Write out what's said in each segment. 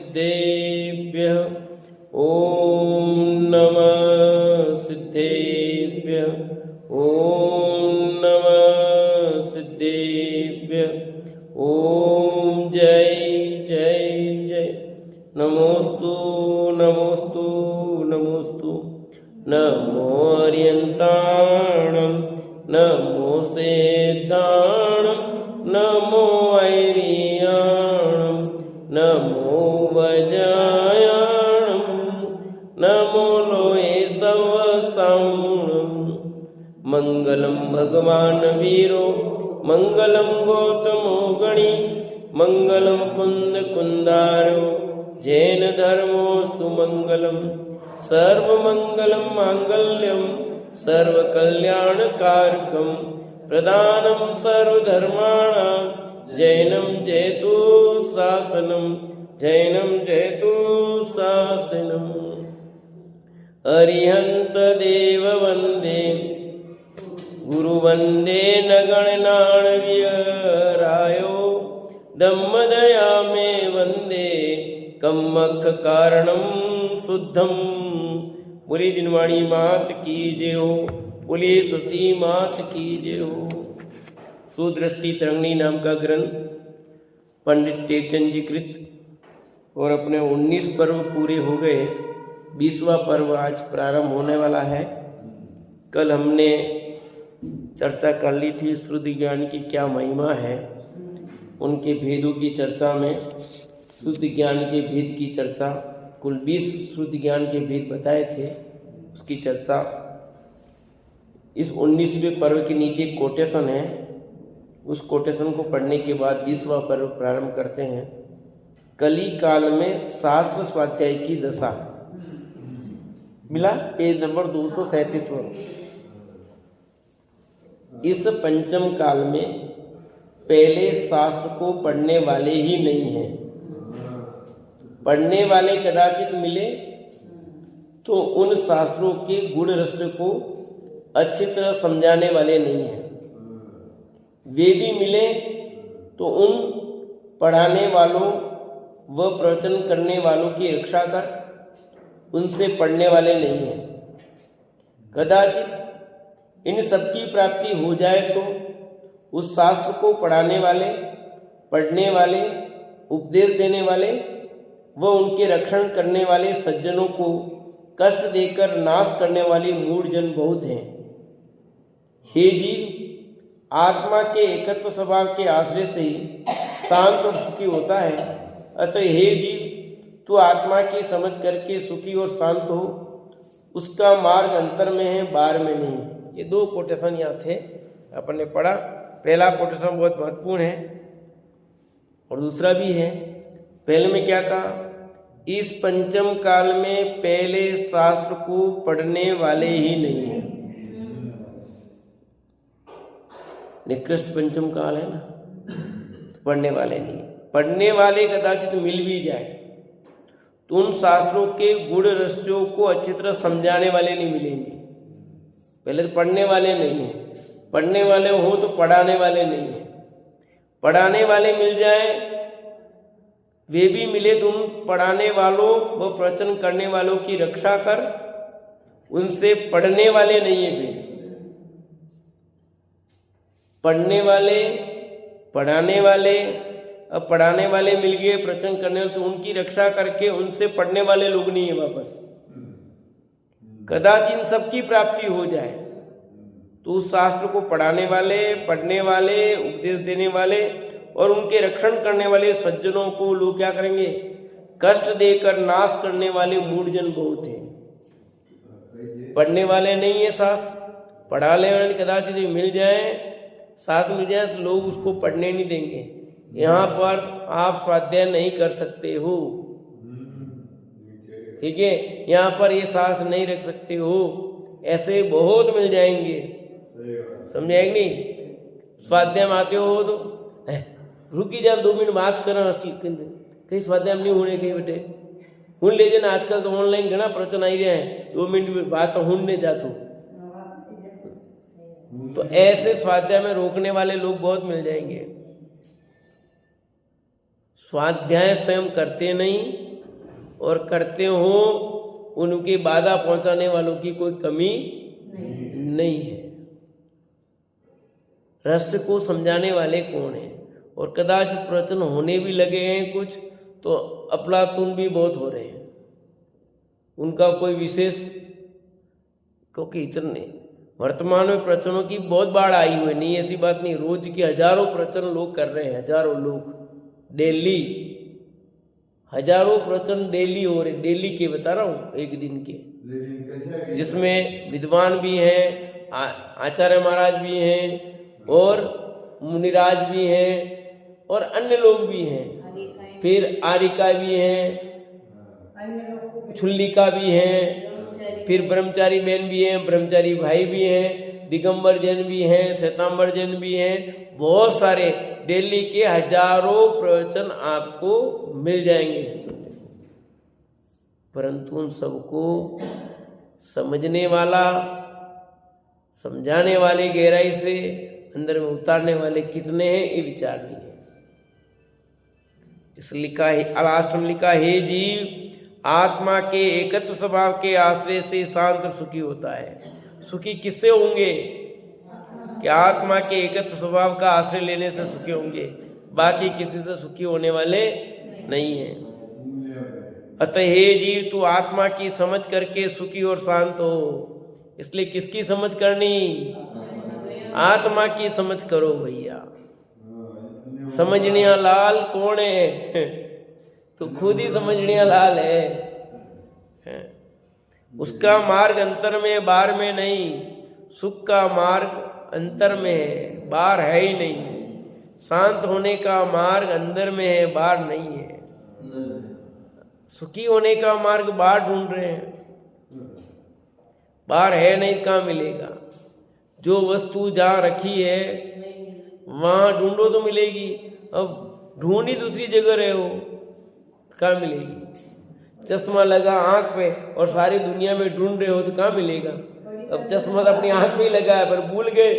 सिद्धेभ्यः ॐ नमः सिद्धेभ्यः ॐ नमः सिद्धेभ्यः ॐ जय जय जय नमोस्तु नमोस्तु नमोस्तु नमो अर्यन्ताणं नमो सेद्धाणं नमो ऐरियाणं नमो वजायाणं नमो लोये सवसाणं मंगलम भगवान वीरो मंगलम गौतमो गणी मंगलम कुंद कुंदारो जैन धर्मोस्तु मंगलम सर्वमंगलम मांगल्यम सर्वकल्याणकारकम प्रदानम सर्वधर्माणां जैनम जयतु शासनम जैनम जयतु शासनम अरिहंत देव वंदे गुरु वंदे नगणनाणविरायो दम्मदया मे वंदे कम्मख कारणम शुद्धम। बोली जिनवाणी मात की जय हो, बोली सुती मात की जय हो। सुदृष्टि तरंगिणी नाम का ग्रंथ पंडित टेकचंद जी कृत और अपने 19 पर्व पूरे हो गए। 20वां पर्व आज प्रारंभ होने वाला है। कल हमने चर्चा कर ली थी श्रुति ज्ञान की क्या महिमा है, उनके भेदों की चर्चा में श्रुति ज्ञान के भेद की चर्चा, कुल 20 श्रुति ज्ञान के भेद बताए थे, उसकी चर्चा। इस 19वें पर्व के नीचे कोटेशन है, उस कोटेशन को पढ़ने के बाद 20वां पर्व प्रारंभ करते हैं। कली काल में शास्त्र स्वाध्याय की दशा मिला, पेज नंबर 237 पर। इस पंचम काल में पहले शास्त्र को पढ़ने वाले ही नहीं हैं। पढ़ने वाले कदाचित मिले तो उन शास्त्रों के गुण रहस्य को अच्छी तरह समझाने वाले नहीं हैं। वे भी मिले तो उन पढ़ाने वालों व प्रवचन करने वालों की रक्षा कर उनसे पढ़ने वाले नहीं हैं। कदाचित इन सबकी प्राप्ति हो जाए तो उस शास्त्र को पढ़ाने वाले, पढ़ने वाले, उपदेश देने वाले व उनके रक्षण करने वाले सज्जनों को कष्ट देकर नाश करने वाले मूढ़जन बहुत हैं। हे जीव, आत्मा के एकत्व स्वभाव के आश्रय से ही शांत और सुखी होता है। अतः हे जीव, तू आत्मा की समझ करके सुखी और शांत हो। उसका मार्ग अंतर में है, बाहर में नहीं। ये 2 कोटेशन यहाँ थे, अपन ने पढ़ा। पहला कोटेशन बहुत महत्वपूर्ण है और दूसरा भी है। पहले में क्या कहा? इस पंचम काल में पहले शास्त्र को पढ़ने वाले ही नहीं हैं। निकृष्ट पंचम काल है ना, तो पढ़ने वाले नहीं। पढ़ने वाले कदाचित मिल भी जाए तो उन शास्त्रों के गुण रहस्यों को अच्छी तरह समझाने वाले नहीं मिलेंगे। पहले तो पढ़ने वाले नहीं हैं। पढ़ने वाले हो तो पढ़ाने वाले नहीं हैं। पढ़ाने वाले मिल जाए, वे भी मिले तो उन पढ़ाने वालों व प्रवचन करने वालों की रक्षा कर उनसे पढ़ने वाले नहीं है। वे पढ़ने वाले, पढ़ाने वाले, अब पढ़ाने वाले मिल गए, प्रवचन करने वाले, तो उनकी रक्षा करके उनसे पढ़ने वाले लोग नहीं है वापस। कदाचित इन सबकी प्राप्ति हो जाए तो उस शास्त्र को पढ़ाने वाले, पढ़ने वाले, उपदेश देने वाले और उनके रक्षण करने वाले सज्जनों को लोग क्या करेंगे? कष्ट देकर नाश करने वाले मूढ़जन बहुत हैं। पढ़ने वाले नहीं है शास्त्र, पढ़ाने वाले कदाचित मिल जाए, साथ मिल जाए तो लोग उसको पढ़ने नहीं देंगे। यहाँ पर आप स्वाध्याय नहीं कर सकते हो, ठीक है, यहाँ पर ये शास्त्र नहीं रख सकते हो, ऐसे बहुत मिल जाएंगे। समझाएंगे नहीं? स्वाध्याय में आते हो तो रुकी जा 2 मिनट बात करा, कहीं स्वाध्याय नहीं होने कहीं बेटे हूँ ले जाना। आजकल तो ऑनलाइन घना प्रवचन आई रहे हैं, 2 मिनट बात तो हूँ नहीं जातो। तो ऐसे स्वाध्याय में रोकने वाले लोग बहुत मिल जाएंगे। स्वाध्याय स्वयं करते नहीं, और करते हो उनके बाधा पहुंचाने वालों की कोई कमी नहीं है। रहस्य को समझाने वाले कौन है? और कदाचित प्रवचन होने भी लगे हैं कुछ तो अफलातून भी बहुत हो रहे हैं, उनका कोई विशेष, क्योंकि इतने वर्तमान में प्रवचनों की बहुत बाढ़ आई हुई नहीं, ऐसी बात नहीं। रोज के हजारों प्रवचन लोग कर रहे हैं, हजारों लोग डेली, हजारों प्रवचन डेली हो रहे, डेली के बता रहा हूँ, एक दिन के, जिसमें विद्वान भी हैं, आचार्य महाराज भी हैं और मुनिराज भी हैं और अन्य लोग भी हैं, फिर आरिका भी हैं, छुल्लिका भी हैं, फिर ब्रह्मचारी बहन भी हैं, ब्रह्मचारी भाई भी हैं, दिगंबर जैन भी हैं, श्वेतांबर जैन भी हैं, बहुत सारे दिल्ली के हजारों प्रवचन आपको मिल जाएंगे सुनने को। परंतु उन सबको समझने वाला, समझाने वाले, गहराई से अंदर में उतारने वाले कितने हैं, ये विचार नहीं है। इस लिखा है, लास्ट में लिखा है, जीव आत्मा के एकत्व स्वभाव के आश्रय से शांत और सुखी होता है। सुखी किससे होंगे? कि आत्मा के एकत्व स्वभाव का आश्रय लेने से सुखी होंगे, बाकी किसी से सुखी होने वाले नहीं है। अतः हे जीव, तू आत्मा की समझ करके सुखी और शांत हो। इसलिए किसकी समझ करनी? आत्मा की समझ करो भैया। समझनिया लाल कौन है? तो खुद ही समझनिया लाल है। उसका मार्ग अंतर में, बाहर में नहीं। सुख का मार्ग अंतर में है, बाहर है ही नहीं। शांत होने का मार्ग अंदर में है, बाहर नहीं है। सुखी होने का मार्ग बाहर ढूंढ रहे हैं, बाहर है नहीं, कहाँ मिलेगा? जो वस्तु जहाँ रखी है वहां ढूंढो तो मिलेगी। अब ढूंढी दूसरी जगह रहे हो, कहाँ मिलेगी? चश्मा लगा आंख पे और सारी दुनिया में ढूंढ रहे हो तो कहाँ मिलेगा? अब चश्मा तो अपनी आंख में ही लगा है, पर भूल गए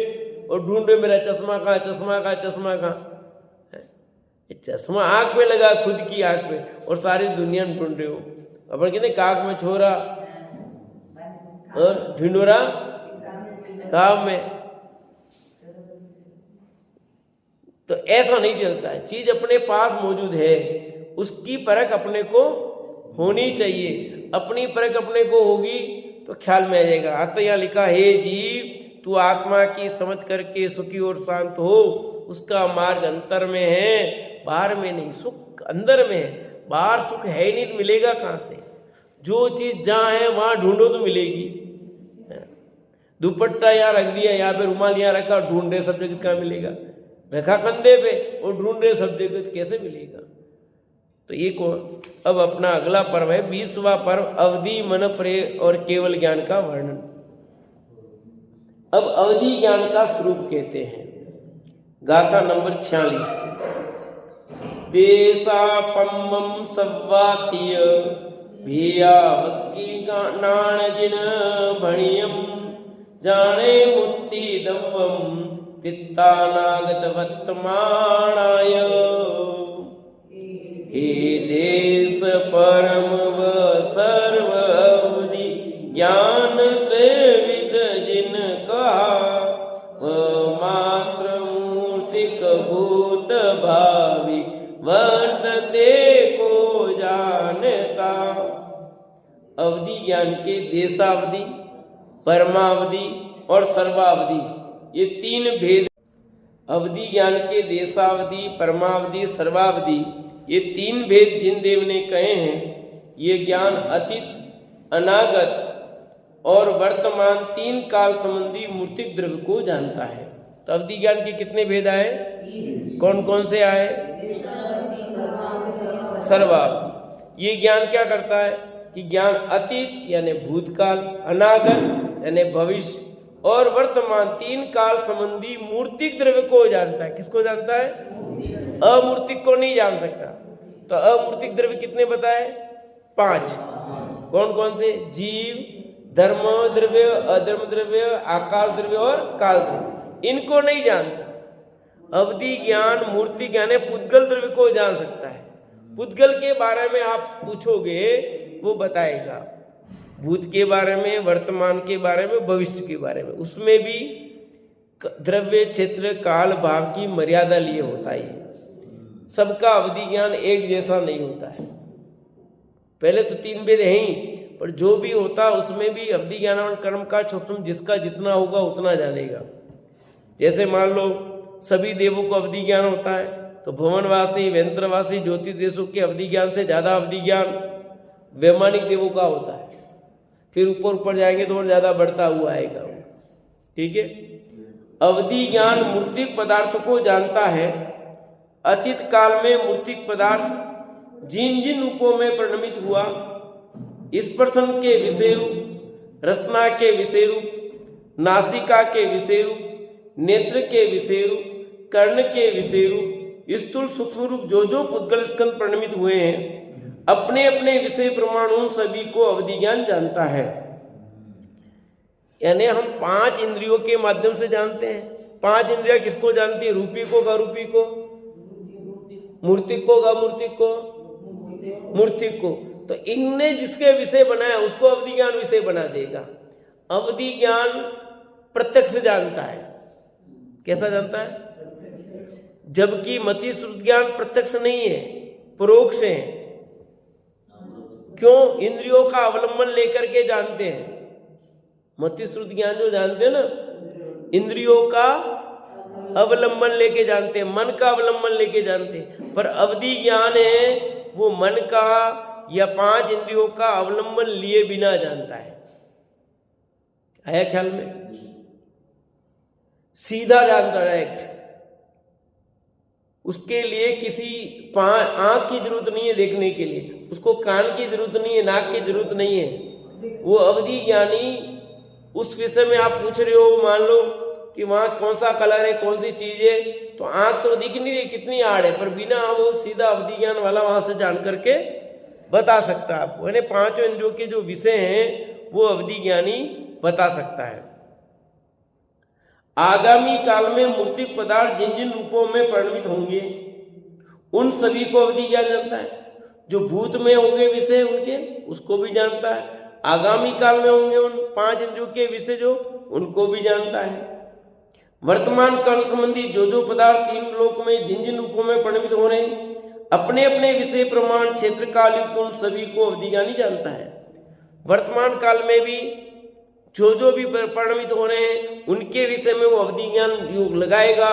और ढूंढ रहे मेरा चश्मा कहाँ, चश्मा कहाँ, चश्मा कहाँ। चश्मा आंख में लगा, खुद की आंख पे, और सारी दुनिया में ढूंढ रहे हो। अपन कहते काक में छोरा और ढिंडोरा काम में। तो ऐसा नहीं चलता है। चीज अपने पास मौजूद है, उसकी परख अपने को होनी चाहिए। अपनी परख अपने को होगी तो ख्याल में आ जाएगा। अतः यहाँ लिखा है, जीव तू आत्मा की समझ करके सुखी और शांत हो। उसका मार्ग अंतर में है, बाहर में नहीं। सुख अंदर में है, बाहर सुख है ही नहीं तो मिलेगा कहाँ से? जो चीज जहाँ है वहां ढूंढो तो मिलेगी। दुपट्टा यहाँ रख दिया, यहाँ पे रुमाल यहाँ रखा, ढूंढ रहे सब जगह, कहाँ मिलेगा? रखा कंधे पे और ढूंढ रहे सब जगह, कैसे मिलेगा? तो ये कौन? अब अपना अगला पर्व है 20वां पर्व, अवधि, मन, प्रेय और केवल ज्ञान का वर्णन। अब अवधि ज्ञान का स्वरूप कहते हैं। गाथा नंबर 46। देशापम्मं सव्वातीय भिया वक्की नाण जिन भणियम जाने मुक्ति दव्वम तित्तानागत वर्तमानाय। हे देश परम व सर्व अवधि ज्ञान त्रैविध जिन कहा, मात्र मूर्तिक भूत भावी वर्तते को जानता। अवधि ज्ञान के देशावधि, परमावधि और सर्वावधि, ये तीन भेद। अवधि ज्ञान के देशावधि, परमावधि, सर्वावधि, ये तीन भेद जिन देव ने कहे हैं, ये ज्ञान अतीत, अनागत और वर्तमान तीन काल संबंधी मूर्तिक द्रव्य को जानता है। तो अवधि ज्ञान के कितने भेद आए? कौन कौन से आए? सर्वावधि। ये ज्ञान क्या करता है कि ज्ञान अतीत यानी भूतकाल, अनागत यानी भविष्य और वर्तमान तीन काल संबंधी मूर्तिक द्रव्य को जानता है। किसको जानता है? अमूर्तिक को नहीं जान सकता। तो अमूर्तिक द्रव्य कितने बताए? 5। कौन कौन से? जीव, धर्म द्रव्य, अधर्म द्रव्य, आकाश द्रव्य और काल द्रव्य। इनको नहीं जानता। अवधि ज्ञान मूर्ति ज्ञान है, पुद्गल द्रव्य को जान सकता है। पुद्गल के बारे में आप पूछोगे वो बताएगा, भूत के बारे में, वर्तमान के बारे में, भविष्य के बारे में। उसमें भी द्रव्य क्षेत्र काल भाव की मर्यादा लिए होता है। सबका अवधि ज्ञान एक जैसा नहीं होता है। पहले तो 3 वेद हैं ही, पर जो भी होता उसमें भी अवधि ज्ञान और कर्म का सूक्ष्म जिसका जितना होगा उतना जानेगा। जैसे मान लो सभी देवों को अवधि ज्ञान होता है, तो भुवनवासी, व्यंत्रवासी, ज्योतिष देशों के अवधि ज्ञान से ज्यादा अवधि ज्ञान वैमानिक देवों का होता है। फिर ऊपर ऊपर जाएंगे तो और ज्यादा बढ़ता हुआ आएगा। ठीक है। अवधि ज्ञान मूर्तिक पदार्थ को जानता है। अतीत काल में मूर्तिक पदार्थ जिन जिन रूपों में परिणमित हुआ, स्पर्शन के विषय रूप, रसना के विषय रूप, नासिका के विषय रूप, नेत्र के विषय रूप, कर्ण के विषय रूप, स्थूल सूक्ष्म रूप जो जो पुद्गल स्कंद परिणमित हुए हैं, अपने अपने विषय प्रमाण उन सभी को अवधि ज्ञान जानता है। यानी हम 5 इंद्रियों के माध्यम से जानते हैं। 5 इंद्रिया किसको जानती है? रूपी को, अरूपी को, मूर्तिक को, अमूर्तिक को, मूर्तिक को। तो इनने जिसके विषय बनाया उसको अवधि ज्ञान विषय बना देगा। अवधि ज्ञान प्रत्यक्ष जानता है। कैसा जानता है? जबकि मति श्रुत ज्ञान प्रत्यक्ष नहीं है, परोक्ष है। क्यों? इंद्रियों का अवलंबन लेकर के जानते हैं। मति श्रुत ज्ञान जो जानते हैं ना, इंद्रियों का अवलंबन लेके जानते हैं, मन का अवलंबन लेके जानते हैं। पर अवधि ज्ञान है वो मन का या 5 इंद्रियों का अवलंबन लिए बिना जानता है। आया ख्याल में? सीधा जानता, डायरेक्ट। उसके लिए किसी आंख की जरूरत नहीं है देखने के लिए, उसको कान की जरूरत नहीं है, नाक की जरूरत नहीं है। वो अवधि ज्ञानी उस विषय में आप पूछ रहे हो, मान लो कि वहां कौन सा कलर है, कौन सी चीज है, तो आंख तो दिख नहीं रही कितनी आड़ है, पर बिना वो सीधा अवधि ज्ञान वाला वहां से जान करके बता सकता है आपको। यानी 5 इंद्रियों के जो विषय हैं वो अवधि ज्ञानी बता सकता है। आगामी काल में मूर्तिक पदार्थ जिन जिन रूपों में परिणमित होंगे उन सभी को अवधि ज्ञान जानता है। जो भूत में होंगे विषय उनके, उसको भी जानता है। आगामी काल में होंगे उन 5 इंद्रियों के विषय जो, उनको भी जानता है। वर्तमान काल संबंधी जो जो पदार्थ 3 लोक में जिन जिन रूपों में परिणमित हो रहे हैं, अपने अपने विषय प्रमाण क्षेत्र काल युक्त उन सभी को अवधि ज्ञानी जानता है। वर्तमान काल में भी जो जो भी परिणमित हो रहे हैं उनके विषय में वो अवधि ज्ञान योग लगाएगा।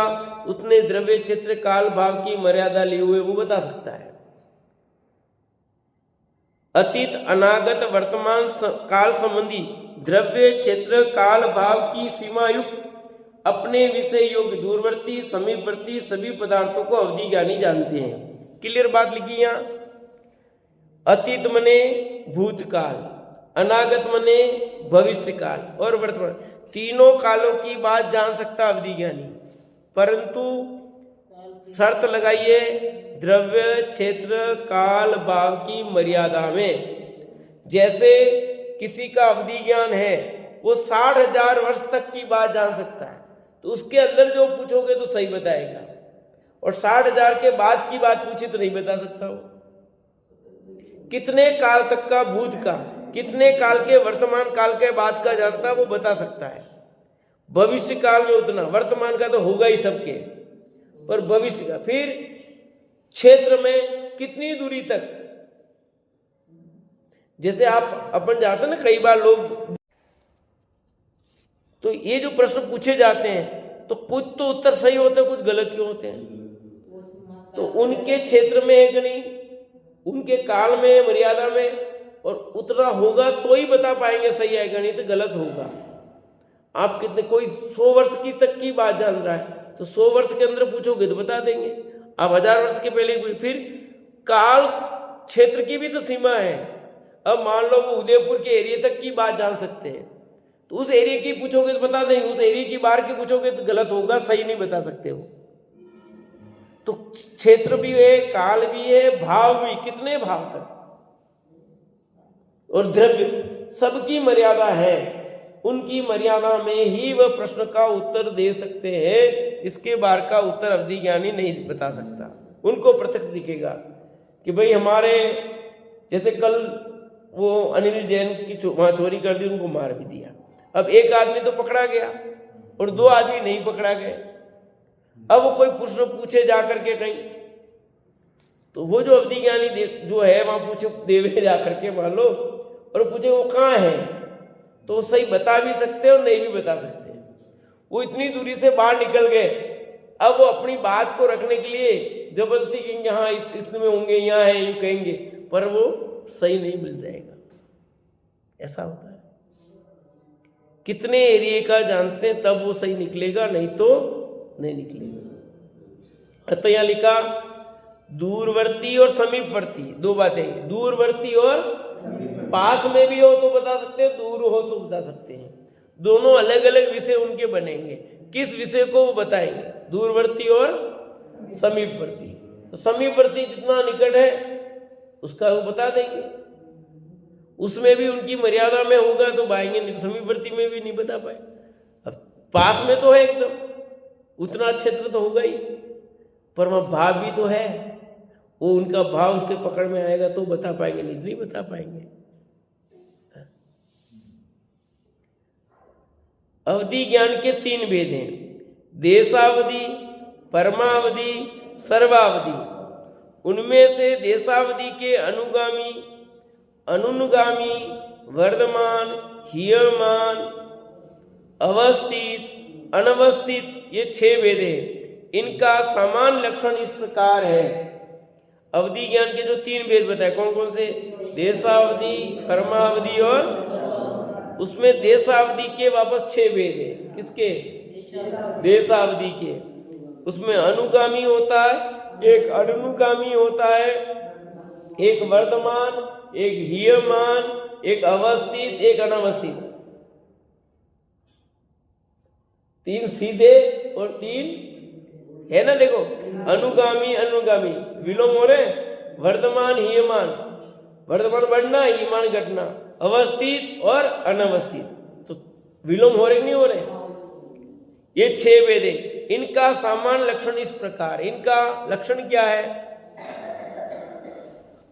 उतने द्रव्य क्षेत्र काल भाव की मर्यादा लिए हुए वो बता सकता है। अतीत, अनागत, वर्तमान काल संबंधी द्रव्य क्षेत्र काल भाव की सीमा युक्त अपने विषय योग्य दूरवर्ती समीपवर्ती सभी पदार्थों को अवधि ज्ञानी जानते हैं। क्लियर बात लिखी यहां। अतीत मने भूतकाल, अनागत मने भविष्य काल और वर्तमान, तीनों कालों की बात जान सकता अवधि ज्ञानी। परंतु शर्त लगाइए, द्रव्य क्षेत्र काल भाव की मर्यादा में। जैसे किसी का अवधि ज्ञान है वो 60,000 वर्ष तक की बात जान सकता है, तो उसके अंदर जो पूछोगे तो सही बताएगा, और 60,000 के बाद की बात पूछी तो नहीं बता सकता। वो कितने काल तक का भूत का, कितने काल के वर्तमान काल के बाद का जानता वो बता सकता है। भविष्य काल में उतना, वर्तमान का तो होगा ही सबके, पर भविष्य का, फिर क्षेत्र में कितनी दूरी तक। जैसे आप अपन जाते ना कई बार लोग, तो ये जो प्रश्न पूछे जाते हैं तो कुछ तो उत्तर सही होते हैं, कुछ गलत क्यों होते हैं। तो उनके क्षेत्र में है कि नहीं, उनके काल में, मर्यादा में, और उतना होगा तो ही बता पाएंगे सही आएगा, नहीं तो गलत होगा। आप कितने, कोई 100 वर्ष की तक की बात जान रहा है तो 100 वर्ष के अंदर पूछोगे तो बता देंगे। आप 1000 वर्ष के पहले, फिर काल क्षेत्र की भी तो सीमा है। अब मान लो वो उदयपुर के एरिया तक की बात जान सकते हैं, तो उस एरिया की पूछोगे तो बता देंगे, उस एरिया की बाहर की पूछोगे तो गलत होगा, सही नहीं बता सकते वो। तो क्षेत्र भी है, काल भी है, भाव भी, कितने भाव तक, और द्रव्य, सबकी मर्यादा है। उनकी मर्यादा में ही वह प्रश्न का उत्तर दे सकते हैं। इसके बाहर का उत्तर अवधि ज्ञानी नहीं बता सकता, उनको प्रत्यक्ष दिखेगा। कि भाई हमारे जैसे कल वो अनिल जैन की वहां चोरी कर दी, उनको मार भी दिया। अब एक आदमी तो पकड़ा गया और 2 आदमी नहीं पकड़ा गए। अब वो कोई प्रश्न पूछे जा करके कहीं, तो वो जो अवधि ज्ञानी जो है वहां पूछे देवे जा करके मान लो, और पूछे वो कहाँ है, तो वो सही बता भी सकते हैं और नहीं भी बता सकते। वो इतनी दूरी से बाहर निकल गए, अब वो अपनी बात को रखने के लिए जबरदस्ती कहेंगे हाँ इतने होंगे, यहाँ है, यूं कहेंगे, पर वो सही नहीं मिल जाएगा। ऐसा होता है। कितने एरिया का जानते हैं तब वो सही निकलेगा, नहीं तो नहीं निकलेगा। तो यहां लिखा दूरवर्ती और समीपवर्ती, 2 बातें, दूरवर्ती और पास में भी हो तो बता सकते हैं, दूर हो तो बता सकते हैं। दोनों अलग अलग विषय उनके बनेंगे। किस विषय को वो बताएंगे? दूरवर्ती और समीपवर्ती। तो समीपवर्ती जितना निकट है उसका वो बता देंगे, उसमें भी उनकी मर्यादा में होगा तो पाएंगे, नहीं समीपवर्ती में भी नहीं बता पाए। अब पास में तो है एकदम, उतना क्षेत्र तो होगा ही, पर वहां भाव भी तो है, वो उनका भाव उसके पकड़ में आएगा तो बता पाएंगे, नहीं बता पाएंगे। अवधि ज्ञान के 3 भेद हैं, देशावधि, परमावधि, सर्वावधि। उनमें से देशावधि के अनुगामी, अनुगामी, वर्तमान, हीयमान, अवस्थित, अनवस्थित, ये 6 भेद हैं। इनका समान लक्षण इस प्रकार है। अवधि ज्ञान के जो 3 भेद बताए, कौन कौन से? देशावधि, परमावधि और उसमें देशावधि के वापस 6 भेद है। किसके? देशावधि के। उसमें अनुगामी होता है, एक अनुगामी होता है, एक वर्तमान, एक हीयमान, एक अवस्थित, एक अनवस्थित। 3 सीधे और 3 है ना, देखो अनुगामी, अनुगामी विलोम हो रहे, वर्तमान, हीयमान, वर्तमान बढ़ना, हीयमान घटना, अवस्थित और अनवस्थित, तो विलोम हो रहे नहीं हो रहे। ये 6 भेद है। इनका सामान्य लक्षण इस प्रकार, इनका लक्षण क्या है?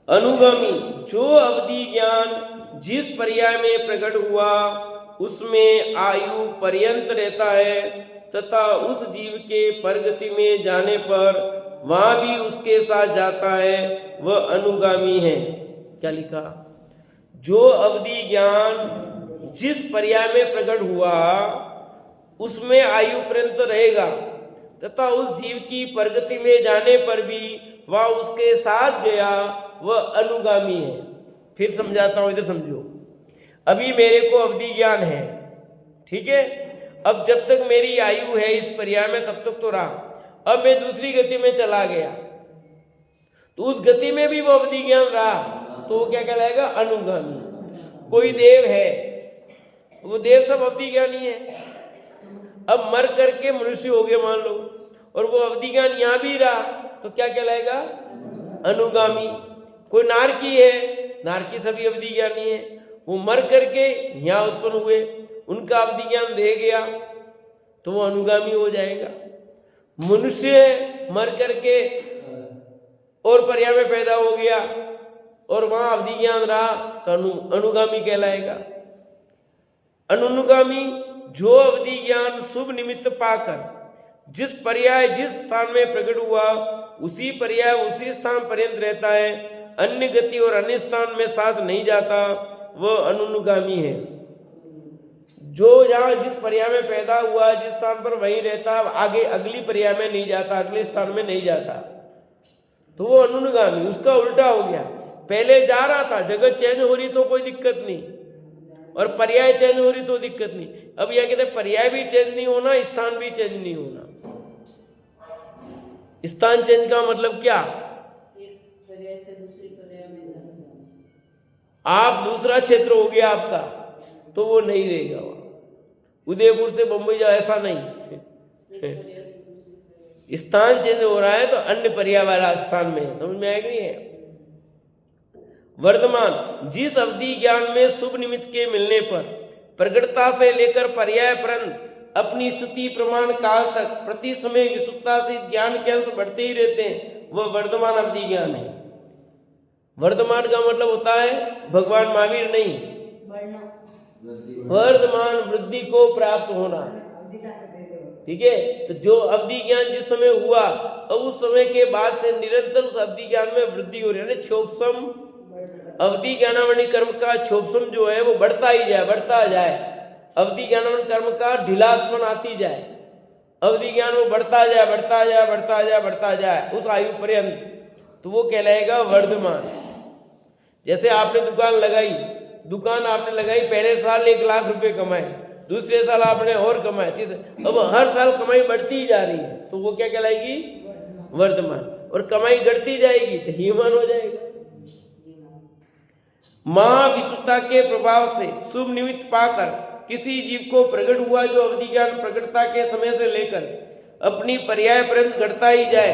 अनुगामी, जो अवधि ज्ञान जिस पर्याय में प्रकट हुआ उसमें आयु पर्यंत रहता है तथा उस जीव के परगति में जाने पर वहां भी उसके साथ जाता है, वह अनुगामी है। क्या लिखा? जो अवधि ज्ञान जिस पर्याय में प्रकट हुआ उसमें आयु पर्यंत रहेगा तथा उस जीव की प्रगति में जाने पर भी वह उसके साथ गया, वह अनुगामी है। फिर समझाता हूं, इधर समझो। अभी मेरे को अवधि ज्ञान है, ठीक है। अब जब तक मेरी आयु है इस पर्याय में तब तक तो रहा। अब मैं दूसरी गति में चला गया तो उस गति में भी वो अवधि ज्ञान रहा, तो वो क्या कहलाएगा? अनुगामी। कोई देव है, वो देव सब अवधि ज्ञानी है। अब मर करके मनुष्य हो गए मान लो, और वो अवधि ज्ञान यहां भी रहा, तो क्या कहलाएगा? अनुगामी। कोई नारकी है, नारकी सभी अवधि ज्ञानी है, वो मर करके यहां उत्पन्न हुए, उनका अवधि ज्ञान रह गया तो वो अनुगामी हो जाएगा। मनुष्य मर करके और पर्याय में पैदा हो गया और वहां अवधि ज्ञान रहा तो अनुगामी कहलाएगा। अनुगामी, जो अवधि ज्ञान शुभ निमित्त पाकर जिस पर्याय जिस स्थान में प्रकट हुआ उसी पर्याय उसी स्थान पर्यंत रहता है, अन्य गति और अन्य स्थान में साथ नहीं जाता, वह अनुगामी है। जो जहां जिस पर्याय में पैदा हुआ जिस स्थान पर वहीं रहता, आगे अगली पर्याय में नहीं जाता, अगले स्थान में नहीं जाता, तो वो अनुगामी। उसका उल्टा हो गया, पहले जा रहा था, जगह चेंज हो रही तो कोई दिक्कत नहीं, और पर्याय चेंज हो रही तो दिक्कत नहीं। अब यह कहते पर्याय भी चेंज नहीं होना, स्थान भी चेंज नहीं होना। स्थान चेंज का मतलब क्या? आप दूसरा क्षेत्र हो गया आपका, तो वो नहीं रहेगा वहां। उदयपुर से बंबई जाओ, ऐसा नहीं। स्थान चेंज हो रहा है तो अन्य पर्याय वाला स्थान में, समझ में आएगी? है वर्तमान, जिस अवधि ज्ञान में शुभ निमित्त के मिलने पर प्रगटता से लेकर पर्याय पर्यंत अपनी स्थिति प्रमाण काल तक प्रति समय विशुद्धता से ज्ञान के अंश बढ़ते ही रहते हैं, वह वर्तमान अवधि ज्ञान है। वर्धमान का मतलब होता है भगवान महावीर नहीं, वर्धमान वृद्धि को प्राप्त होना। ठीक है, तो जो अवधि ज्ञान जिस समय हुआ अब उस समय के बाद से निरंतर उस अवधि ज्ञान में वृद्धि हो रही है। क्षोभसम अवधि ज्ञानावणी कर्म का क्षोभसम जो है वो बढ़ता ही जाए, बढ़ता जाए। अवधि ज्ञानावणी कर्म का ढिलासपन आती जाए, अवधि ज्ञान वो बढ़ता जाए, बढ़ता जाए, बढ़ता जाए, बढ़ता जाए उस आयु पर्यंत, तो वो कहलाएगा वर्धमान। जैसे आपने दुकान आपने लगाई, पहले साल 1 लाख रुपए कमाए, दूसरे साल आपने और कमाए, तीसरे, अब हर साल कमाई बढ़ती ही जा रही है, तो वो क्या कहलाएगी? वर्धमान। और कमाई घटती जाएगी तो हीमान हो जाएगा। महाविश्वता के प्रभाव से शुभ निमित्त पाकर किसी जीव को प्रकट हुआ जो अवधि ज्ञान प्रकटता के समय से लेकर अपनी पर्याय पर्यंत घटता ही जाए,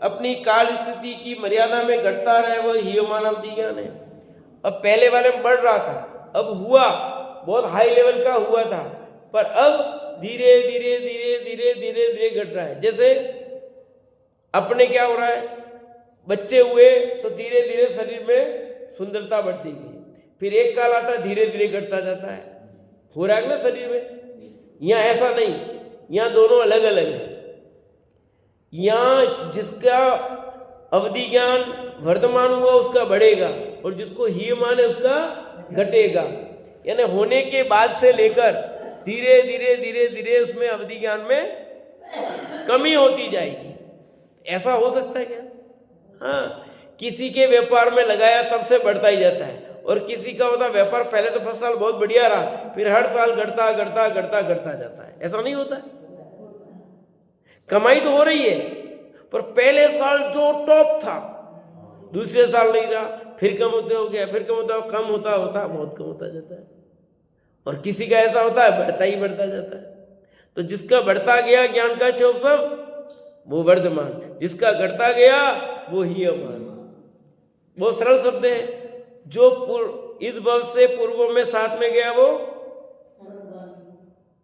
अपनी काल स्थिति की मर्यादा में घटता रहे, वह हीयमान अवधि ज्ञान है। अब पहले वाले में बढ़ रहा था, अब हुआ बहुत हाई लेवल का हुआ था, पर अब धीरे धीरे धीरे धीरे धीरे धीरे घट रहा है। जैसे अपने क्या हो रहा है, बच्चे हुए तो धीरे धीरे शरीर में सुंदरता बढ़ती गई, फिर एक काल आता धीरे धीरे घटता जाता है, हो रहा है ना शरीर में। यहाँ ऐसा नहीं, यहाँ दोनों अलग अलग है। यहाँ जिसका अवधि ज्ञान वर्धमान हुआ उसका बढ़ेगा, और जिसको हीयमान है उसका घटेगा। यानी होने के बाद से लेकर धीरे धीरे धीरे धीरे उसमें अवधि ज्ञान में कमी होती जाएगी। ऐसा हो सकता है क्या? हाँ, किसी के व्यापार में लगाया तब से बढ़ता ही जाता है, और किसी का होता व्यापार पहले तो 5 साल बहुत बढ़िया रहा, फिर हर साल घटता घटता घटता घटता जाता है। ऐसा नहीं होता है। कमाई तो हो रही है, पर पहले साल जो टॉप था दूसरे साल नहीं रहा, फिर कम होते हो गया, फिर कम होता कम होता होता बहुत कम होता जाता है। और किसी का ऐसा होता है बढ़ता ही बढ़ता जाता है। तो जिसका बढ़ता गया ज्ञान का क्षोभसम वो वर्धमान, जिसका घटता गया वो हीयमान। बहुत सरल शब्द है। जो इस भव से पूर्व में साथ में गया वो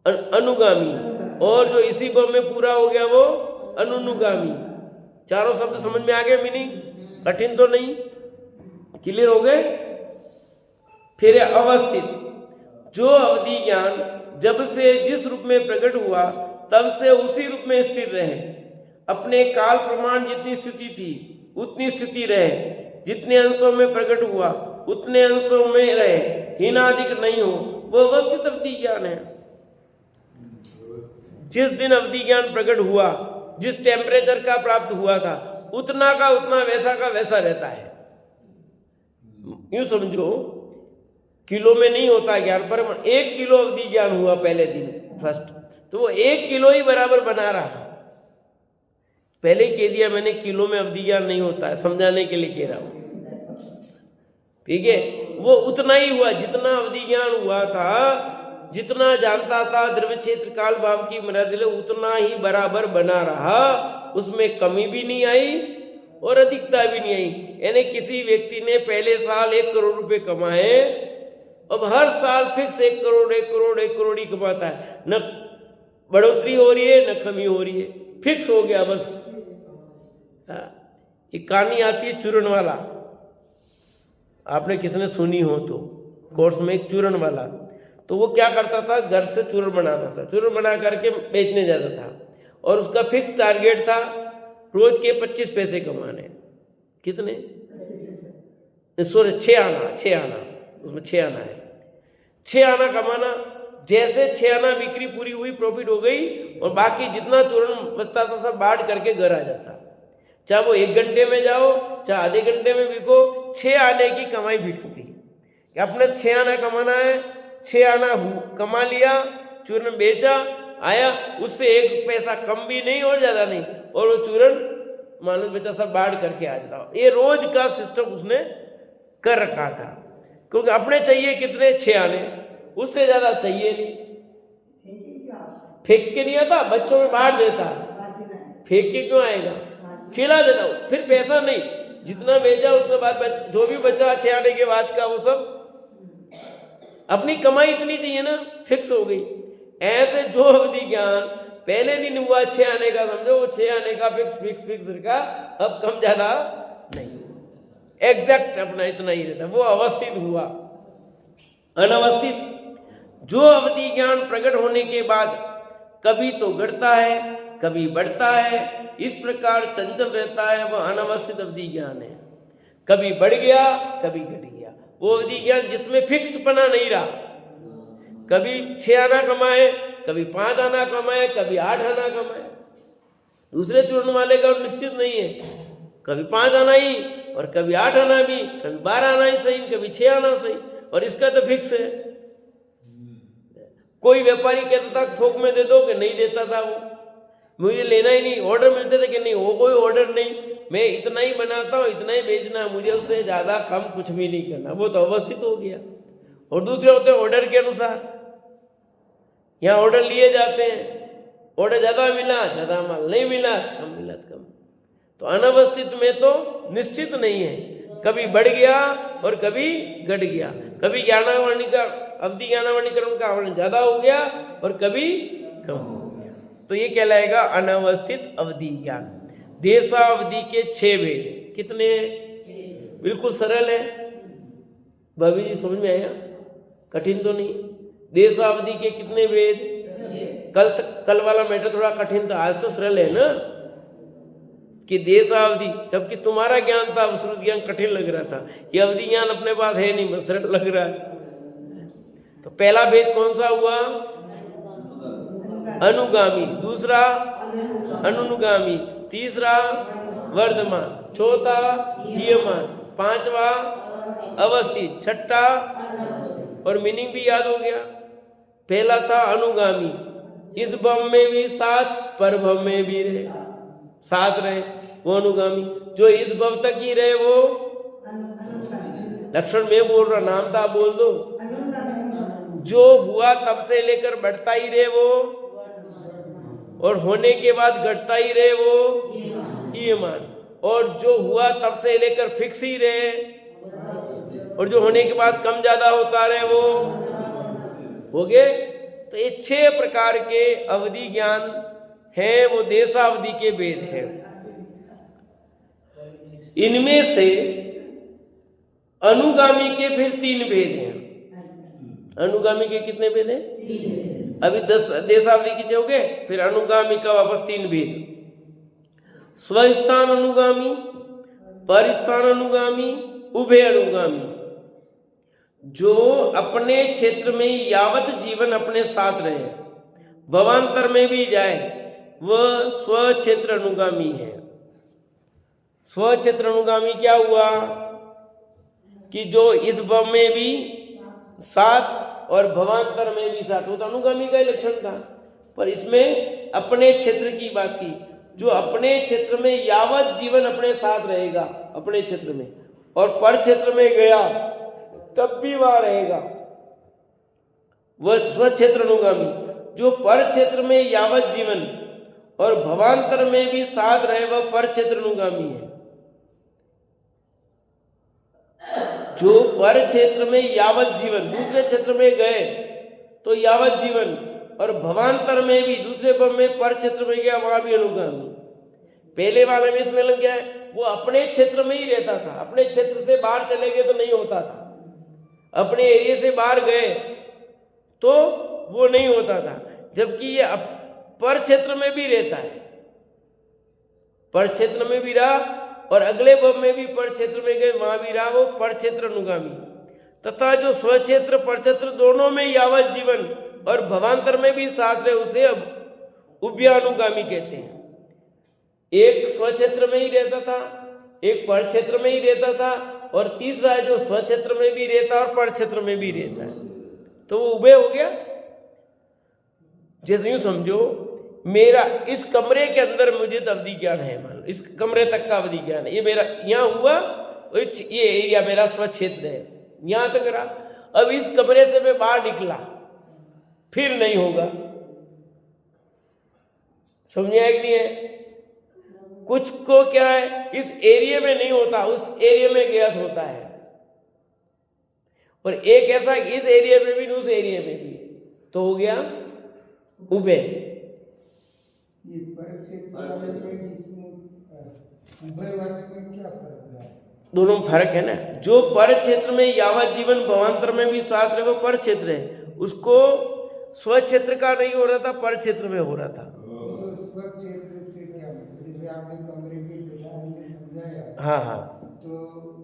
अनुगामी, और जो इसी भव में पूरा हो गया वो अनुनुगामी। चारों शब्द समझ में आ गए? मीनिंग कठिन तो नहीं? क्लियर हो गए? फिर अवस्थित, जो अवधि ज्ञान जब से जिस रूप में प्रकट हुआ तब से उसी रूप में स्थिर रहे, अपने काल प्रमाण जितनी स्थिति थी उतनी स्थिति रहे, जितने अंशों में प्रकट हुआ उतने अंशों में रहे, हीनाधिक नहीं हो, वो अवस्थित अवधि ज्ञान है। जिस दिन अवधि ज्ञान प्रकट हुआ, जिस टेम्परेचर का प्राप्त हुआ था, उतना का उतना, वैसा का वैसा रहता है। यूं समझो, किलो में नहीं होता ज्ञान, पर 1 किलो अवधि ज्ञान हुआ पहले दिन फर्स्ट, तो वो 1 किलो ही बराबर बना रहा। पहले ही कह दिया मैंने, किलो में अवधि ज्ञान नहीं होता है, समझाने के लिए कह रहा हूं। ठीक है, वो उतना ही हुआ जितना अवधि ज्ञान हुआ था, जितना जानता था द्रव्य क्षेत्र काल भाव की मर्यादा, उतना ही बराबर बना रहा, उसमें कमी भी नहीं आई और अधिकता भी नहीं आई। यानी किसी व्यक्ति ने पहले साल 1 करोड़ रुपए कमाए, अब हर साल फिक्स 1 करोड़ 1 करोड़ 1 करोड़ ही कमाता है, न बढ़ोतरी हो रही है न कमी हो रही है, फिक्स हो गया बस। एक कहानी आती है चूरन वाला, आपने किसने सुनी हो तो, कोर्स में एक चूरन वाला, तो वो क्या करता था, घर से चूरन बनाता था, चूरन बना करके बेचने जाता था, और उसका फिक्स टारगेट था रोज के 25 पैसे कमाने। कितने? 6 आना, उसमें 6 आना है, 6 आना कमाना। जैसे 6 आना बिक्री पूरी हुई, प्रॉफिट हो गई, और बाकी जितना चूरन बचता था सब बांट करके घर आ जाता। चाहे वो 1 घंटे में जाओ चाहे आधे घंटे में बिको, 6 आने की कमाई फिक्स थी कि अपने 6 आना कमाना है। 6 आना कमा लिया, चूरन बेचा, आया, उससे 1 पैसा कम भी नहीं और ज्यादा नहीं, और वो चूरन मानो बेचा सब बांट करके आ जाता। ये रोज का सिस्टम उसने कर रखा था, क्योंकि अपने चाहिए कितने, 6 आने, उससे ज्यादा चाहिए नहीं। फेंक के नहीं आता, बच्चों में बांट देता, फेंक के क्यों आएगा, खिला देता हूं, फिर पैसा नहीं, जितना बेचा उसके बाद जो भी बचा 6 आने के बाद का वो सब अपनी कमाई इतनी चाहिए ना, फिक्स हो गई। ऐसे जो अवधि ज्ञान पहले दिन हुआ 6 आने का, समझो वो 6 आने का फिक्स रखा, अब कम ज्यादा नहीं। एग्जैक्ट अपना इतना ही रहता, वो अवस्थित हुआ। अनवस्थित जो अवधि ज्ञान प्रकट होने के बाद कभी तो घटता है कभी बढ़ता है, इस प्रकार चंचल रहता है, वह अनवस्थित अवधि ज्ञान है। कभी बढ़ गया कभी घट गया, वो अवधि ज्ञान जिसमें फिक्स बना नहीं रहा, कभी 6 आना कमाए कभी 5 आना कमाए कभी 8 आना कमाए। दूसरे चूर्ण वाले का निश्चित नहीं है, कभी 5 आना ही और कभी 8 आना भी, कभी 12 आना ही सही, कभी 6 आना सही, और इसका तो फिक्स है। कोई व्यापारी कहता था थोक में दे दो, कि नहीं देता था, वो मुझे लेना ही नहीं। ऑर्डर मिलते थे कि नहीं, वो कोई ऑर्डर नहीं, मैं इतना ही बनाता हूँ, इतना ही बेचना, मुझे उससे ज्यादा कम कुछ भी नहीं करना, वो तो अवस्थित हो गया। और दूसरे होते हैं ऑर्डर के अनुसार, यहाँ ऑर्डर लिए जाते हैं, ऑर्डर ज्यादा मिला ज्यादा माल, नहीं मिला कम मिला कम। तो अनवस्थित में तो निश्चित नहीं है, कभी बढ़ गया और कभी घट गया, कभी ज्ञानावरणी का अवधि ज्ञानावरणीकरण का आवरण ज्यादा हो गया और कभी कम हो गया, तो ये कहलाएगा अनवस्थित अवधि ज्ञान। देशावधि के 6 भेद कितने? बिल्कुल सरल है, भाभी जी समझ में आया, कठिन तो नहीं। देशावधि के कितने भेद? कल वाला मैटर थोड़ा कठिन था, आज तो सरल है ना, कि देशावधि, जबकि तुम्हारा ज्ञान था विश्रुत ज्ञान कठिन लग रहा था, ये अवधि ज्ञान अपने पास है नहीं, सरल लग रहा है। तो पहला भेद कौन सा हुआ? अनुगामी, दूसरा अनुगामी, तीसरा वर्धमान, चौथा हीयमान, पांचवा अवस्थित, छठा, और मीनिंग भी याद हो गया। पहला था अनुगामी, इस भव में भी 7 पर भव में भी रहे, 7 रहे, वो अनुगामी। जो इस भव तक ही रहे वो लक्षण में बोल रहा, नाम था बोल दो। जो हुआ तब से लेकर बढ़ता ही रहे वो, और होने के बाद घटता ही रहे वो हीयमान, और जो हुआ तब से लेकर फिक्स ही रहे, और जो होने के बाद कम ज्यादा होता रहे वो हो गए। तो ये 6 प्रकार के अवधि ज्ञान है, वो देशावधि के भेद है। इनमें से अनुगामी के फिर 3 भेद हैं। अनुगामी के कितने भेद हैं? अभी 10 देशावधि के हो गए, फिर अनुगामी का वापस 3 भेद। स्वस्थान अनुगामी, परस्थान अनुगामी, उभय अनुगामी। जो अपने क्षेत्र में यावत जीवन अपने साथ रहे, भवांतर में भी जाए, वह स्वक्षेत्र अनुगामी है। स्वक्षेत्र अनुगामी क्या हुआ कि जो इस भव में भी साथ और भवांतर में भी साथ, वो तो अनुगामी का ही लक्षण था, पर इसमें अपने क्षेत्र की बात की। जो अपने क्षेत्र में यावत जीवन अपने साथ रहेगा अपने क्षेत्र में, और पर क्षेत्र में गया तब भी वहां रहेगा, वह स्वक्षेत्र अनुगामी। जो पर क्षेत्र में यावत जीवन और भवांतर में भी साथ रहे, वह पर क्षेत्र अनुगामी है। जो पर क्षेत्र में यावत जीवन, दूसरे क्षेत्र में गए तो यावत जीवन, और भवांतर में भी दूसरे भव में पर क्षेत्र में गया, वहां भी अनुगामी। पहले वाले में इसमें लग गया है, वो अपने क्षेत्र में ही रहता था, अपने क्षेत्र से बाहर चले गए तो नहीं होता था, अपने एरिया से बाहर गए तो वो नहीं होता था। जबकि ये पर क्षेत्र में भी रहता है, पर क्षेत्र में भी रहा, और अगले भव में भी पर क्षेत्र में गए, वहां भी रहा, वो पर क्षेत्र अनुगामी। तथा जो स्वक्षेत्र पर क्षेत्र दोनों में यावत जीवन और भवांतर में भी साथ रहे, उसे अब उभयानुगामी कहते हैं। एक स्वक्षेत्र में ही रहता था, एक पर क्षेत्र में ही रहता था, और तीसरा है जो स्वक्षेत्र में भी रहता है और पर क्षेत्र में भी रहता है, तो वो उभय हो गया। जैसे यूं समझो, मेरा इस कमरे के अंदर मुझे तो अवधि ज्ञान है, मान लो इस कमरे तक का अवधि ज्ञान है, ये मेरा यहाँ हुआ, ये एरिया मेरा स्वक्षेत्र है, यहां तक रहा। अब इस कमरे से मैं बाहर निकला, फिर नहीं होगा। समझ आया कि नहीं है? कुछ को क्या है, इस एरिया में नहीं होता, उस एरिया में गया तो होता है, और एक ऐसा इस एरिया में भी उस एरिया में भी, तो हो गया उभय। ये परिक्षेत्र वाले में इसमें उभय वाले में क्या फर्क है? दोनों में फर्क है ना। जो पर क्षेत्र में यावत जीवन भवांतर में भी साथ रहे वो पर क्षेत्र है, उसको स्व क्षेत्र का नहीं हो रहा था, पर क्षेत्र में हो रहा था। तो स्व क्षेत्र से क्या मतलब, जैसे आपने कमरे की दृष्टि से समझाया, हाँ हाँ, तो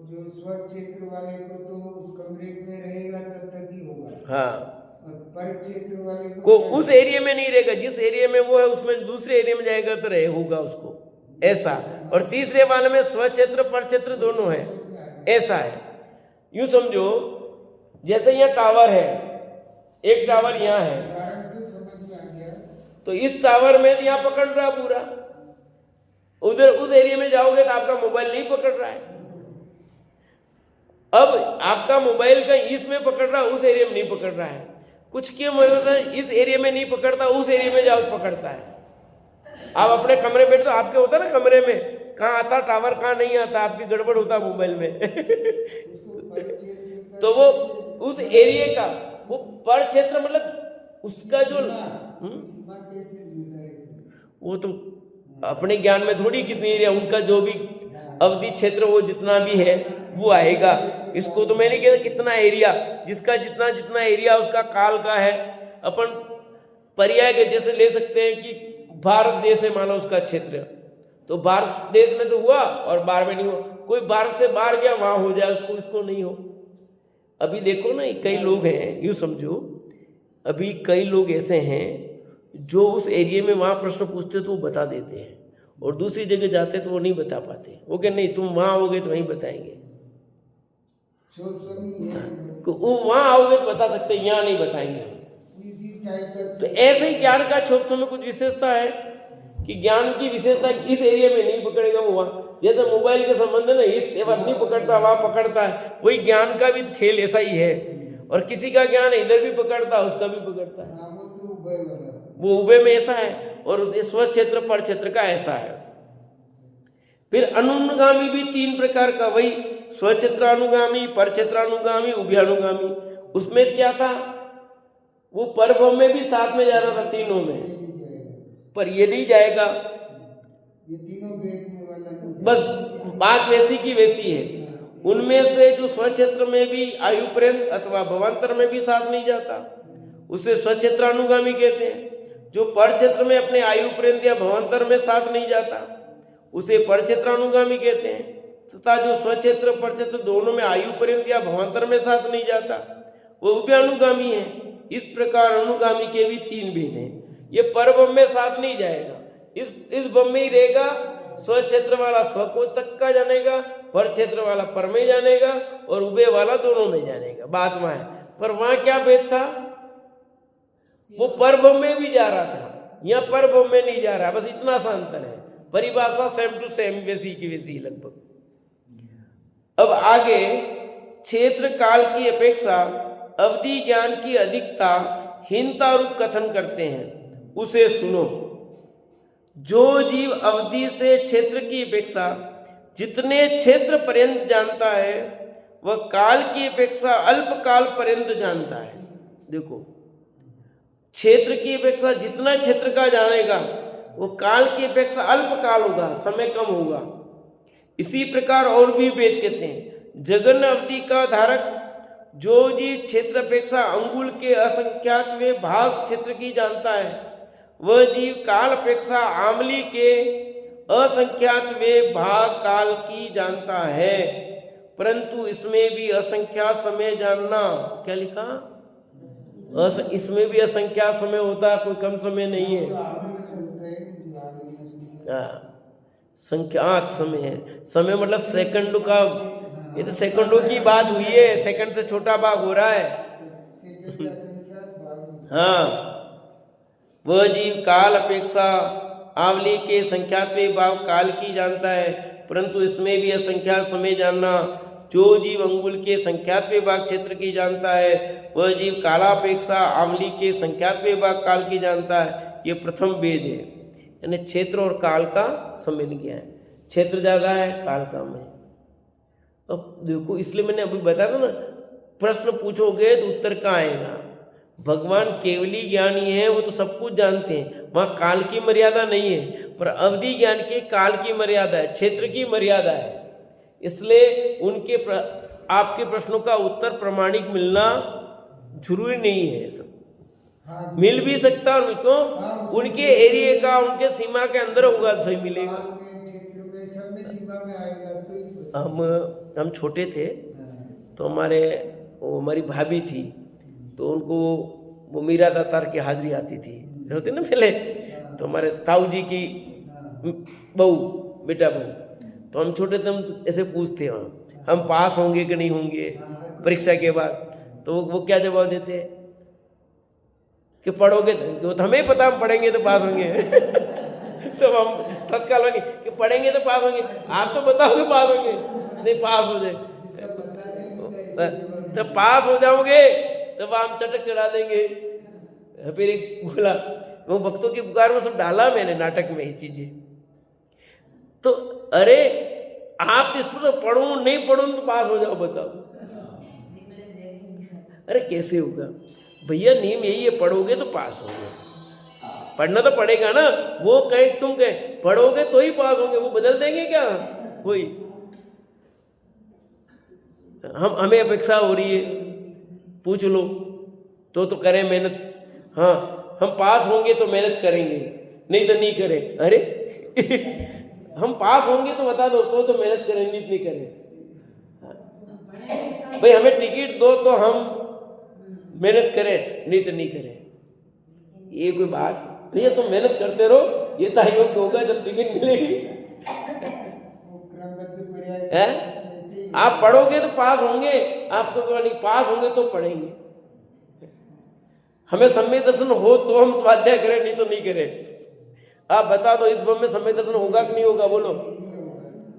जो स्व क्षेत्र वाले को तो उस कमरे में रहेगा तब तक ही होगा, हाँ, और पर क्षेत्र वाले को क्या उस एरिया में नहीं रहेगा, जिस एरिया में वो है उसमें दूसरे एरिया में जाएगा तो रहे होगा उसको, ऐसा। और तीसरे वाले में स्व क्षेत्र पर क्षेत्र दोनों है, ऐसा है। यूं समझो जैसे यहाँ टावर है, एक टावर यहाँ है, कारण तो समझ में आ गया। तो इस टावर में यहाँ पकड़ रहा है पूरा, उधर उस एरिया में जाओगे तो आपका मोबाइल नहीं पकड़ रहा है। अब आपका मोबाइल का इसमें पकड़ रहा है, उस एरिया में नहीं पकड़ रहा है। कुछ क्यों होता है, इस एरिया में नहीं पकड़ता, उस एरिया में जाओ पकड़ता है। आप अपने कमरे में तो आपके होता ना, कमरे में कहाँ आता टावर कहाँ नहीं आता, आपकी गड़बड़ होता मोबाइल में तो वो उस एरिया का वो पर क्षेत्र मतलब उसका जो सीमा कैसे निर्धारित, वो तो अपने ज्ञान में थोड़ी कितनी एरिया, उनका जो भी अवधि क्षेत्र वो जितना भी है वो आएगा। इसको तो मैं नहीं कहता कितना एरिया, जिसका जितना जितना एरिया उसका काल का है। अपन पर्याय के जैसे ले सकते हैं कि भारत देश है, मानो उसका क्षेत्र, तो भारत देश में तो हुआ और बाहर में नहीं हुआ। कोई भारत से बाहर गया वहां हो जाए उसको, इसको नहीं हो। अभी देखो ना, कई लोग हैं, यूं समझो अभी कई लोग ऐसे हैं जो उस एरिया में वहां प्रश्न पूछते तो वो बता देते हैं, और दूसरी जगह जाते तो वो नहीं बता पाते। वो कह नहीं तुम वहां आओगे तो वहीं बताएंगे, वो वहां आओगे तो बता सकते, यहाँ नहीं बताएंगे। तो ऐसे ही ज्ञान का छोप में कुछ विशेषता है कि ज्ञान की विशेषता इस एरिया में नहीं पकड़ेगा वो वहां। जैसे मोबाइल के संबंध में इस टेबल नहीं पकड़ता वहां पकड़ता है, वही ज्ञान का भी खेल ऐसा ही है। और किसी का ज्ञान इधर भी पकड़ता है, उसका भी पकड़ता है, वो उभय में ऐसा है, और उस स्व क्षेत्र पर क्षेत्र का ऐसा है। फिर अनुगामी भी तीन प्रकार का, वही स्वक्षेत्रानुगामी, परक्षेत्रानुगामी, उभयानुगामी। उसमें क्या था, वो परभव में भी साथ में जा रहा था तीनों में, पर ये नहीं जाएगा, ये तीनों बैठने वाला बस बात वैसी की वैसी है। उनमें से जो स्वक्षेत्र में भी आयु पर्यंत अथवा भवांतर में भी साथ नहीं जाता, उसे स्वक्षेत्रानुगामी कहते हैं। जो परक्षेत्र में अपने आयु पर्यंत या भवांतर में साथ नहीं जाता, उसे परक्षेत्रानुगामी कहते हैं। तथा जो स्वक्षेत्र परक्षेत्र दोनों में आयु पर्यंत या भवांतर में साथ नहीं जाता, वो उभयानुगामी है। इस प्रकार अनुगामी के भी तीन भेद हैं। ये परब्रह्म में साथ नहीं जाएगा, इस ब्रह्म में ही रहेगा। स्व क्षेत्र वाला स्व को तक का जानेगा, पर क्षेत्र वाला पर में जानेगा, और उभय वाला दोनों में जानेगा। बात वहां है, पर वहां क्या भेद था, वो परब्रह्म में भी जा रहा था, यहाँ परब्रह्म में नहीं जा रहा, बस इतना सा अंतर है। परिभाषा सेम टू सेम, वैसी की वैसी लगभग। अब आगे क्षेत्र काल की अपेक्षा अवधि ज्ञान की अधिकता हीनता रूप कथन करते हैं, उसे सुनो। जो जीव अवधि से क्षेत्र की अपेक्षा जितने क्षेत्र पर्यंत जानता है, वह काल की अपेक्षा अल्प काल पर्यंत जानता है। देखो, क्षेत्र की अपेक्षा जितना क्षेत्र का जानेगा, वो काल की अपेक्षा अल्प काल होगा, समय कम होगा। इसी प्रकार और भी वेद कहते हैं, जगन अवधि का धारक जो जीव क्षेत्र अपेक्षा अंगुल के असंख्यात वे भाग क्षेत्र की जानता है, वह जीव काल अपेक्षा आमली के असंख्यात वे भाग काल की जानता है। परंतु इसमें भी असंख्यात समय जानना, क्या लिखा, इसमें भी असंख्यात समय होता है, कोई कम समय नहीं है। संख्यात समय है, समय मतलब सेकंड का, ये तो सेकंडों की बात हुई है, सेकंड से छोटा भाग हो रहा है। हाँ, वह जीव काल अपेक्षा आवली के संख्यात्वे भाव काल की जानता है, परंतु इसमें भी असंख्यात समय जानना। जो जीव अंगुल के संख्यात्वे भाग क्षेत्र की जानता है, वह जीव कालापेक्षा आमली के संख्यात्वे भाग काल की जानता है। ये प्रथम भेद है, यानी क्षेत्र और काल का संबंध क्या है। क्षेत्र ज्यादा है, काल कम है। अब देखो, इसलिए मैंने अभी बताया था ना, प्रश्न पूछोगे तो उत्तर का आएगा। भगवान केवली ज्ञानी है, वो तो सब कुछ जानते हैं, वहाँ काल की मर्यादा नहीं है। पर अवधि ज्ञान के काल की मर्यादा है, क्षेत्र की मर्यादा है। इसलिए आपके प्रश्नों का उत्तर प्रामाणिक मिलना जरूरी नहीं है। सब हाँ, मिल भी सकता और क्यों, उनके एरिया का, उनके सीमा के अंदर होगा तो सही मिलेगा। क्षेत्र में सब में सीमा में आएगा तो ही बता। हम छोटे थे हाँ, तो हमारी भाभी थी, तो उनको वो मीरा दातार की हाजिरी आती थी, चलते ना पहले, तो हमारे ताऊ जी की बहू, बेटा बहू, तो हम छोटे थे, हम तो ऐसे पूछते हैं हम पास होंगे कि नहीं होंगे परीक्षा के बाद, तो वो क्या जवाब देते हैं कि पढ़ोगे तो हमें पता, हम पढ़ेंगे तो पास होंगे तो हम तत्काल होंगे कि पढ़ेंगे तो पास होंगे, आप तो बताओगे पास होंगे, नहीं पास हो जाए जिसका पता नहीं उसका ऐसे जवाब तो पास हो जाओगे तब हम चटक चढ़ा देंगे। फिर एक बोला, वो भक्तों की पुकार में सब डाला मैंने नाटक में ये चीजें, तो अरे आप इस पर पढ़ूं नहीं पढ़ूं तो पास हो जाओ, बताओ। अरे कैसे होगा भैया, नियम यही है, पढ़ोगे तो पास होगे, पढ़ना तो पड़ेगा ना। वो कहे तुम कहे पढ़ोगे तो ही पास होंगे, वो बदल देंगे क्या कोई? हमें अपेक्षा हो रही है, पूछ लो तो करें मेहनत। हाँ, हम पास होंगे तो मेहनत करेंगे, नहीं तो नहीं करें। अरे हम पास होंगे तो बता दो तो मेहनत करें, नहीं करें। भाई हमें टिकट दो तो हम मेहनत करें, नहीं तो नहीं करें। ये कोई बात भैया, तुम मेहनत करते रहो, ये तो योग्य होगा जब टिकट मिलेगी। है आप पढ़ोगे तो पास होंगे, आपको नहीं पास होंगे तो पढ़ेंगे। हमें सम्यक दर्शन हो तो हम स्वाध्याय करें, नहीं तो नहीं करें। आप बता दो इस बम में सम्यक दर्शन होगा कि नहीं होगा, बोलो।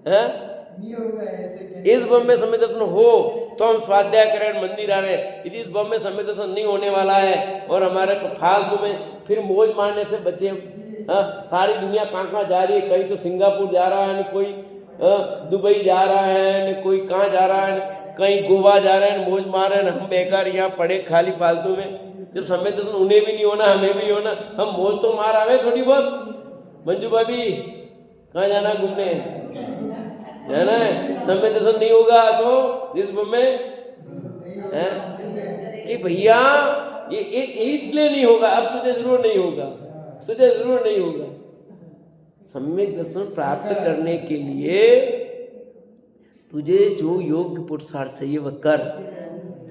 हैं? नहीं होगा ऐसे। इस बम में सम्यक दर्शन हो तो हम स्वाध्याय करें, मंदिर आ रहे। यदि इस बम में सम्यक दर्शन नहीं होने वाला है और हमारे फालतू में फिर मौज मारने से बचे। हाँ, सारी दुनिया कहाँ जा रही है, कहीं तो सिंगापुर जा रहा है, कोई दुबई जा रहा है, कोई कहाँ जा रहा है, कहीं गोवा जा रहे हैं, मौज मार रहे हैं। हम बेकार यहाँ पड़े खाली फालतू में। जब सम्यक दर्शन उन्हें भी नहीं होना, हमें भी होना, हम मौज तो मार आवे थोड़ी बहुत। मंजू भाभी कहाँ जाना घूमने, जाना है? सम्यक दर्शन नहीं होगा तो इस में कि भैया ये इसलिए नहीं होगा, अब तुझे जरूर नहीं होगा, तुझे जरूर नहीं होगा। सम्यक दर्शन प्राप्त करने के लिए तुझे जो योग्य पुरुषार्थ चाहिए वह कर,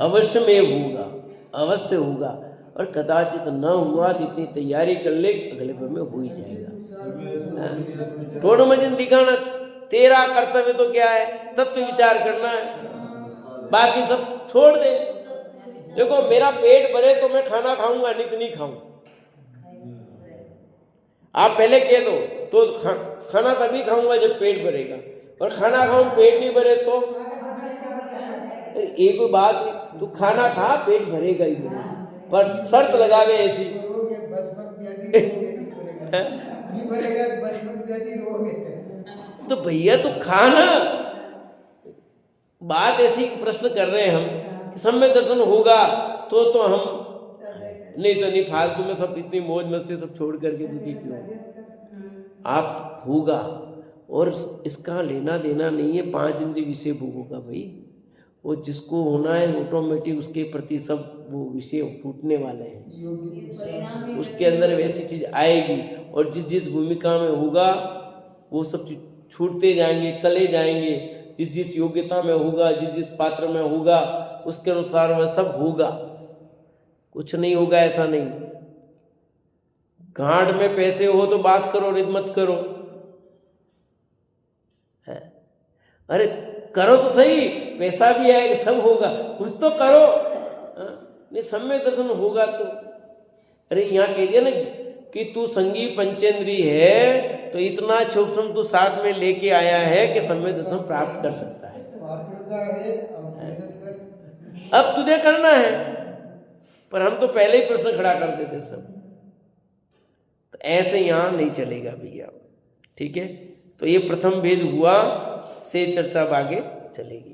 अवश्य में होगा, अवश्य होगा। और कदाचित न हुआ तो इतनी तैयारी कर ले, अगले भर में हो ही जाएगा। थोड़ा मजन दिखाना, तेरा कर्तव्य तो क्या है, तत्व विचार करना है, बाकी सब छोड़ दे। देखो मेरा पेट भरे तो मैं खाना खाऊंगा, नहीं तो नहीं खाऊंगा। आप पहले कह दो तो खाना तभी खाऊंगा जब पेट भरेगा, और खाना खाऊं पेट नहीं भरे तो एक बात, तू खाना खा पेट भरेगा ही भरेगा, पर शर्त लगावे ऐसी तो भैया तू खाना। बात ऐसी प्रश्न कर रहे हैं हम कि सम्यक दर्शन होगा तो हम, नहीं तो नहीं, फालतू में सब इतनी मौज मस्ती सब छोड़ करके दुखी क्यों। आप होगा और इसका लेना देना नहीं है 5 इंद्रिय विषय भोगों का भाई। वो जिसको होना है ऑटोमेटिक उसके प्रति सब वो विषय फूटने वाले हैं, उसके अंदर वैसी चीज आएगी। और जिस जिस भूमिका में होगा वो सब छूटते जाएंगे, चले जाएंगे। जिस जिस योग्यता में होगा, जिस जिस पात्र में होगा, उसके अनुसार वह सब होगा। कुछ नहीं होगा ऐसा नहीं। गांठ में पैसे हो तो बात करो, नहीं मत करो। है? अरे करो तो सही, पैसा भी आएगा, सब होगा, कुछ तो करो। नहीं सम्यक दर्शन होगा तो, अरे यहाँ कह दिया ना कि तू संगी पंचेंद्री है तो इतना सूक्ष्म तू साथ में लेके आया है कि सम्यक दर्शन प्राप्त कर सकता है। अब तुझे करना है, पर हम तो पहले ही प्रश्न खड़ा कर देते सब। तो ऐसे यहाँ नहीं चलेगा भैया, ठीक है। तो ये प्रथम भेद हुआ, से चर्चा आगे चलेगी।